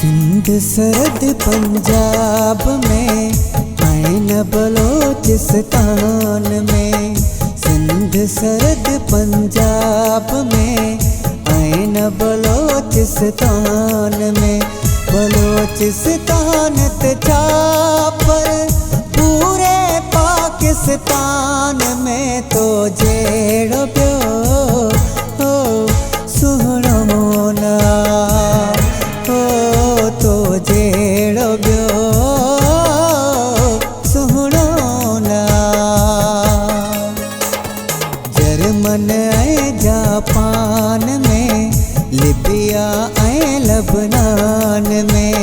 सिंध सरद पंजाब में ऐन बलोचिस्तान में। सिंध सरद पंजाब में ऐन बलोचिस्तान में। बलोचिस्तान पर पूरे पाकिस्तान में तो जेड़ो पियो सुहणो ना तो जेड़ो पियो सुहणो ना। जर्मन ऐं जापान में, लिबिया ऐं लबनान में,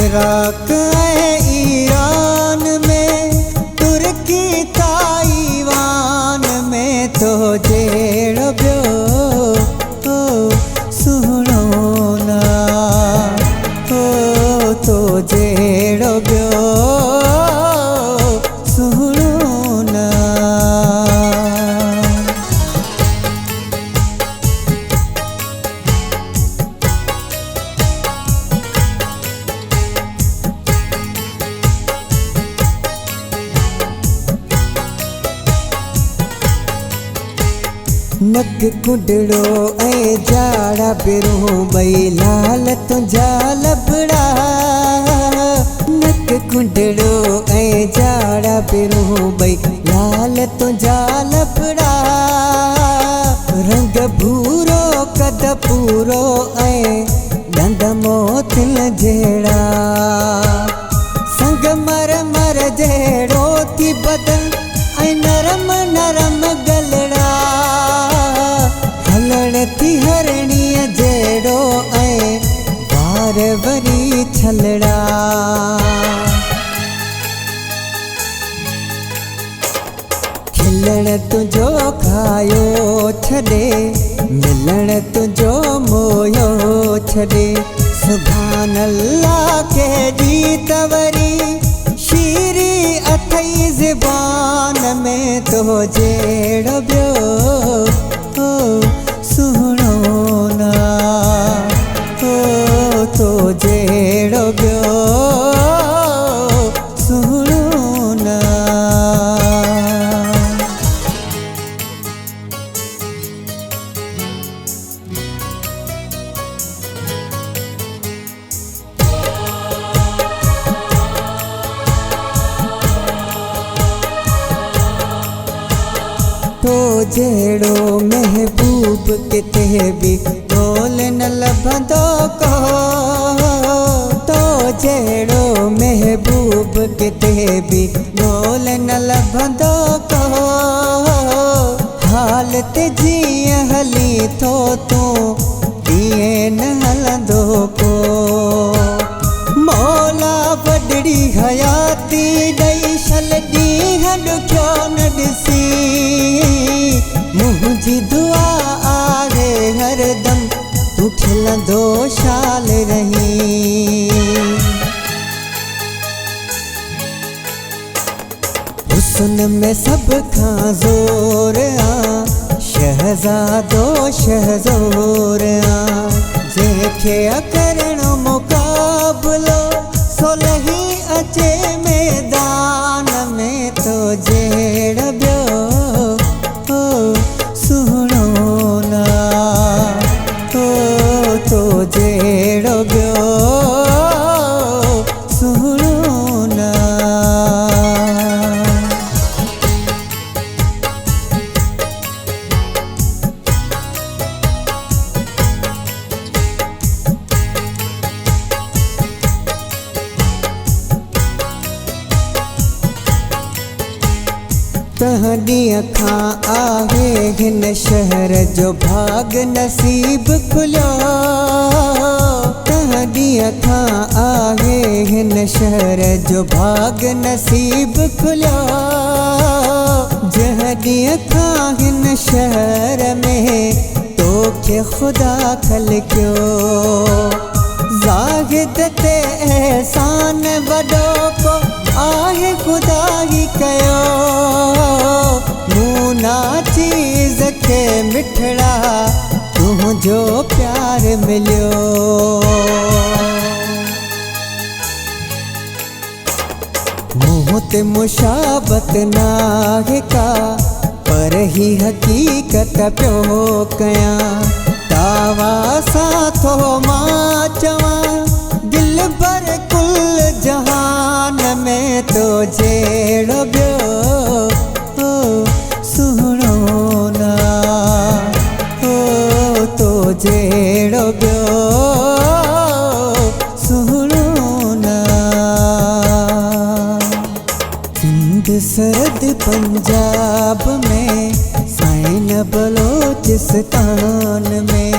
इराक ऐं ईरान में, तुर्की ताइवान में तो जेड़ो पियो सुहणो ना तो जेड़ो पियो सुहणो ना। नक कुंडड़ो ऐं जाड़ा पिरो बई लाल तुंहिंजा लबड़ा। नक कुंडड़ो ऐं जाड़ा पिरो बई लाल तुंहिंजा लबड़ा। रंग भूरो कद पूरो ऐं दंद मोतिल जहिड़ा। संगमरमर जहिड़ो थी बदन ऐं नरम नरम गलड़ा। हलण थी हरणीअ जहिड़ो ऐं वार वरी छलड़ा। खिलण तुंहिंजो खायो छॾे, मिलण तुंहिंजो मोयो छॾे। सुभान अल्लाह के जीत वरी शीरी अथई ज़बान में तो जेड़ो पियो सुहणो ना तो जेड़ो पियो सुहणो ना। तो जेड़ो महबूब किथे भी ॻोल्ह न लभंदो को। तो जेड़ो महबूब किथे भी ॻोल्ह न लभंदो को। हालत जीअं हली थो तूं तीअं न हलंदो को। मौला वॾड़ी हयाती ॾेई छल ॾींहं ॾुखियो न ॾिसी। मुंहिंजी दुआ आहे हरदम तूं खिलंदो शाल रही। हुस्न में सब खां ज़ोर आ, शहज़ादो शहज़ोर आ। जंहिंखे करणो मुक़ाबिलो सोलही अचे मैदान में तो जेड़ो पियो सुहणो ना तो जेड़ो पियो सुहणो ना। तहदीअ खां आहे हिन शहर जो भाग नसीब खुलियो। तहदीअ खां आहे हिन शहर जो भाग नसीब खुलियो। जंहिं खां हिन शहर में तोखे ख़ुदा खलकियो। ज़ाहिद ते एहसान वॾो को आहे ख़ुदा ही कयो। मूना चीज़ के मिठड़ा तुझो प्यार मिलियो। हिते मुशाबत नाहे का, पर ही हकीकत पियो कयां। दावा सां थो मां चवां, दिल भर कुल जहान में तो जहिड़ो ॿियो सुहिणो न, तो जहिड़ो ॿियो सुहिणो न। सिंध सरहद पंजाब में, साइन बलोचिस्तान में।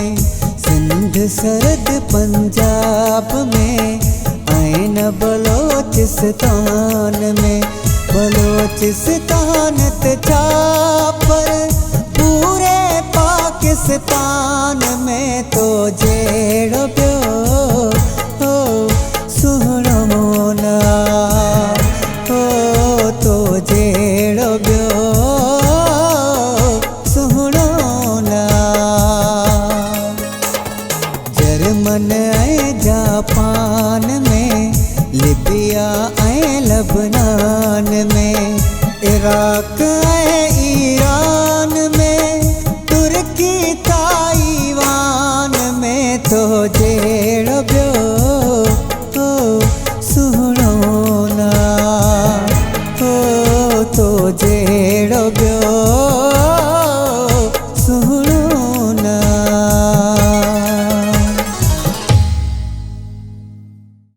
सिंध सरहद पंजाब में, आइन बलोचिस्तान में। बलोचिस्तान ते छा पर पूरे पाकिस्तान में तो जहिड़ो ॿियो सुहिणो न, तो जहिड़ो ॿियो सुहिणो न। जर्मन ऐं जापान में, लिबिया ऐं लबनान में, इराक